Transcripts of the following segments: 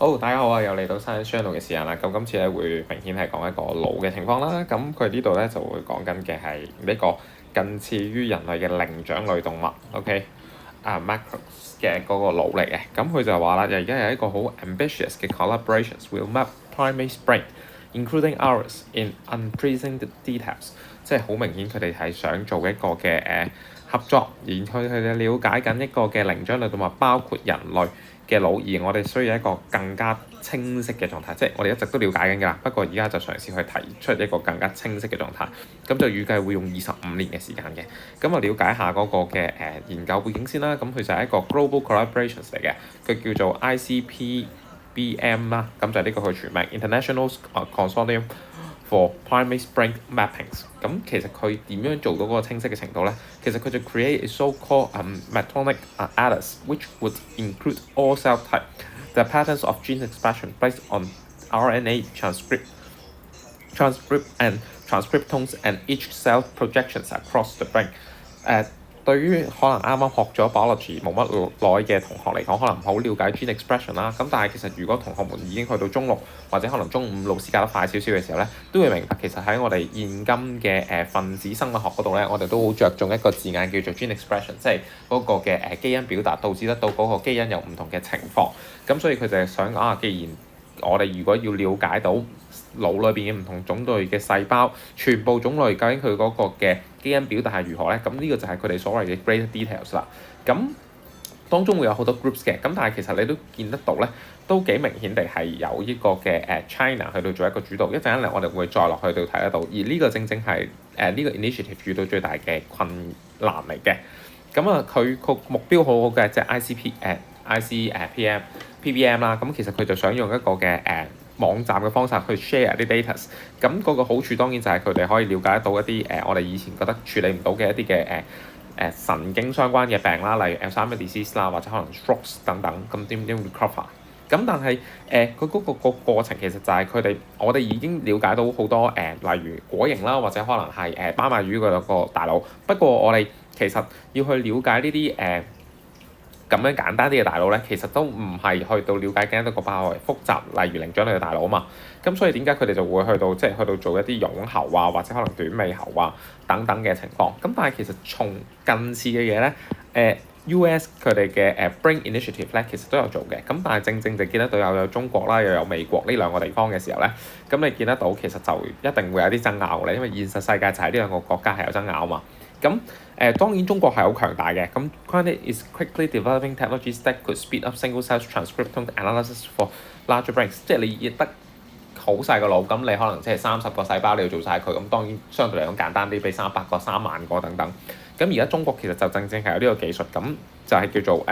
好，大家好啊！又嚟到 Science Channel 嘅時間啦。咁今次咧會明顯係講一個腦嘅情況啦。咁佢呢度咧就會講緊嘅係呢個近似於人類嘅靈長類動物。OK，Macros 嘅嗰個腦嚟嘅。咁佢就話啦，而家有一個好 ambitious 嘅 collaborations will map primates brain, including ours, in unprecedented details。即係好明顯，佢哋係想做一個嘅合作，而佢哋了解緊一個嘅靈長類動物，包括人類嘅腦，而我哋需要一個更加清晰嘅狀態，即係我哋一直都了解緊㗎啦。不過而家就嘗試去提出一個更加清晰嘅狀態，咁就預計會用25年嘅時間嘅。咁啊，了解下嗰個嘅研究背景先啦。咁佢就係一個 global collaborations 嚟嘅，佢叫做 ICPBM 啦。咁就係呢個佢全名 International Consortium for Primates Brain Mappings。咁其實佢點樣做到嗰個清晰嘅程度咧？其實佢就 create a so-called metonic atlas, which would include all cell type, the patterns of gene expression based on RNA transcript and transcriptomes and each cell projections across the brain。對於可能啱啱學咗 biology 冇乜耐嘅同學嚟講，可能唔好了解 gene expression 啦。咁但係其實如果同學們已經去到中六或者可能中五老師教得快少少嘅時候咧，都會明白其實喺我哋現今嘅分子生物學嗰度咧，我哋都好着重一個字眼叫做 gene expression， 即係嗰個嘅基因表達導致得到嗰個基因有唔同嘅情況。咁所以佢就係想既然我哋如果要了解到腦裏邊嘅唔同種類嘅細胞，全部種類究竟佢嗰個嘅基因表達係如何咧？咁呢個就係佢哋所謂嘅 great details 啦。咁當中會有好多 groups 嘅，咁但係其實你都見得到咧，都幾明顯地係有呢個嘅China 去到做一個主導。一陣間我哋會再落去到睇得到，而呢個正正係呢個 initiative 遇到最大嘅困難嚟嘅。咁啊，佢個目標好好嘅，即係 PBM 啦。咁其實佢就想用一個嘅網站嘅方式去 share 啲 data。咁嗰個好處當然就係佢哋可以了解得到一啲我哋以前覺得處理唔到嘅一啲嘅神經相關嘅病啦，例如 Alzheimer's disease 啦，或者可能 strokes 等等，咁點 recover。咁但係佢嗰個過程其實就係我哋已經了解到好多例如果蠅啦，或者可能係斑馬魚嗰個大腦。不過我哋其實要去了解呢啲咁樣簡單啲嘅大腦咧，其實都唔係去到了解緊一個較為複雜，例如靈長類嘅大腦啊嘛。咁所以點解佢哋就會去到做一啲擁喉啊，或者可能短尾喉啊等等嘅情況。咁但係其實從近似嘅嘢咧，US 佢哋嘅Brain Initiative 咧，其實都有做嘅。咁但係正正就見得到有中國啦，又有美國呢兩個地方嘅時候咧，咁你見得到其實就一定會有啲爭拗嘅，因為現實世界就係呢兩個國家係有爭拗啊嘛。咁當然中國係好強大嘅。咁 Quantic is quickly developing technologies that could speed up single-cell transcriptome analysis for larger brains。即係你亦得好細個腦，咁你可能即係30個細胞你要做晒佢，咁當然相對嚟講簡單啲，比300個、3萬個等等。咁而家中國其實就正正係有呢個技術，咁就係叫做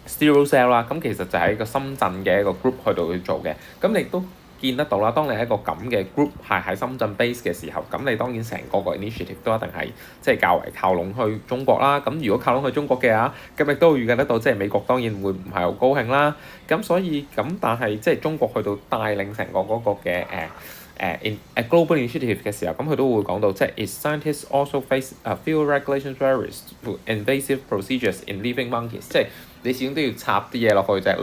Stereo Cell 啦。咁其實就係一個深圳嘅一個 group 去到去做嘅。咁你都見得到啦，當你一個咁嘅 group 係喺深圳 base 嘅時候，咁你當然成個 initiative 都一定係即係較為靠攏去中國啦。咁如果靠攏去中國嘅話，咁亦都預計得到即係美國當然會唔係好高興啦。咁所以但係即係中國去到帶領成個嗰個嘅global initiative 嘅時候，咁佢都會講到即係 its scientists also face field regulations barriers to invasive procedures in living monkeys。即係你始終都要插啲嘢落去隻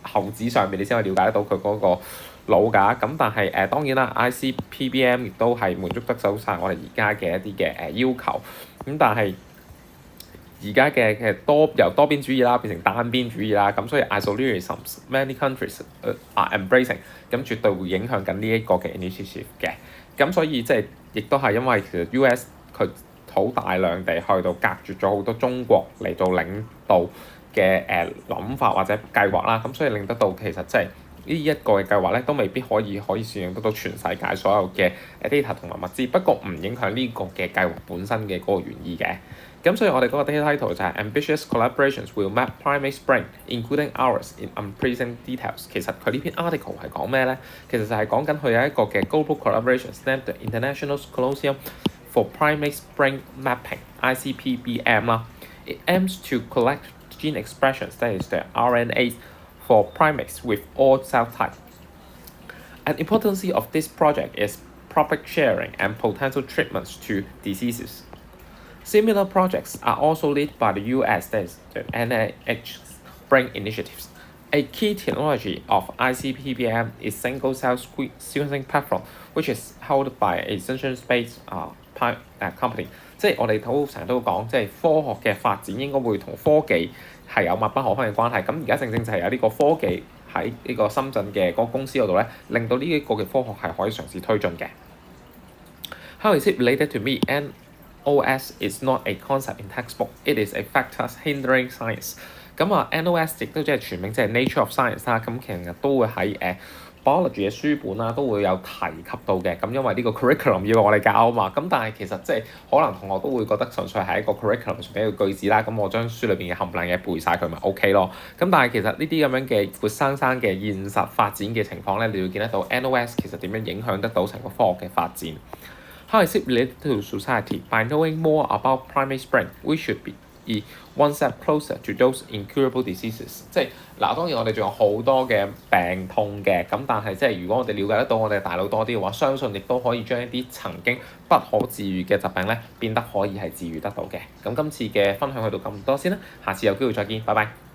猴子上面，你先可以了解得到佢嗰個腦㗎。咁但係當然啦 ，ICPBM 亦都係滿足得到晒我哋而家嘅一啲嘅要求。咁但係而家嘅由多邊主義啦變成單邊主義啦，咁所以 isolationism many countries are embracing， 咁絕對會影響緊呢一個嘅 initiative 嘅。咁所以即係亦都係因為其實 US 佢好大量地去到隔絕咗好多中國嚟到領導嘅諗法或者計劃啦，咁所以令得到其實即係呢一個嘅計劃咧，都未必可以善用得到全世界所有嘅data 同埋物資。不過唔影響呢個嘅計劃本身嘅嗰個原意嘅。咁所以我哋嗰個 data title 就係 Ambitious collaborations will map primates brain, including ours, in unprecedented details。其實佢呢篇 article 係講咩咧？其實就係講緊佢有一個嘅 global collaborations named the International Consortium for Primates Brain Mapping (ICPBM) 啦。It aims to collect gene expressions, that is the RNA, for primates with all cell types. An importance of this project is profit sharing and potential treatments to diseases. Similar projects are also led by the US, that is the NIH Brain Initiatives. A key technology of ICPBM is single-cell sequencing platform, which is held by a Shenzhen-based company。即係我哋成日都講，即係科學嘅發展應該會同科技係有密不可分嘅關係。咁而家正正就係有呢個科技喺呢個深圳嘅嗰個公司嗰度咧，令到呢一個嘅科學係可以嘗試推進嘅。How is it related to me? NOS is not a concept in textbook. It is a factor hindering science。咁NOS 亦都即係全名即係 Nature of Science 啦。咁其實都會喺biology 嘅書本啦，都會有提及到嘅。咁因為呢個 curriculum 要我哋教啊嘛。咁但係其實即係可能同學都會覺得純粹係一個 curriculum 上邊嘅句子啦。咁我將書裏邊嘅冚唪唥嘢背晒佢咪 OK 咯。咁但係其實呢啲咁樣嘅活生生嘅現實發展嘅情況咧，你會見得到 NOS 其實點樣影響得到成個科學嘅發展。How is it related to society? By knowing more about primate brain, we should be one step closer to those incurable diseases。即係當然我哋仲有好多嘅病痛嘅，咁但係即係如果我哋了解得到我哋大腦多啲嘅話，相信亦都可以將一啲曾經不可治愈嘅疾病咧變得可以係治愈得到嘅。咁今次嘅分享去到咁多先啦，下次有機會再見，拜拜。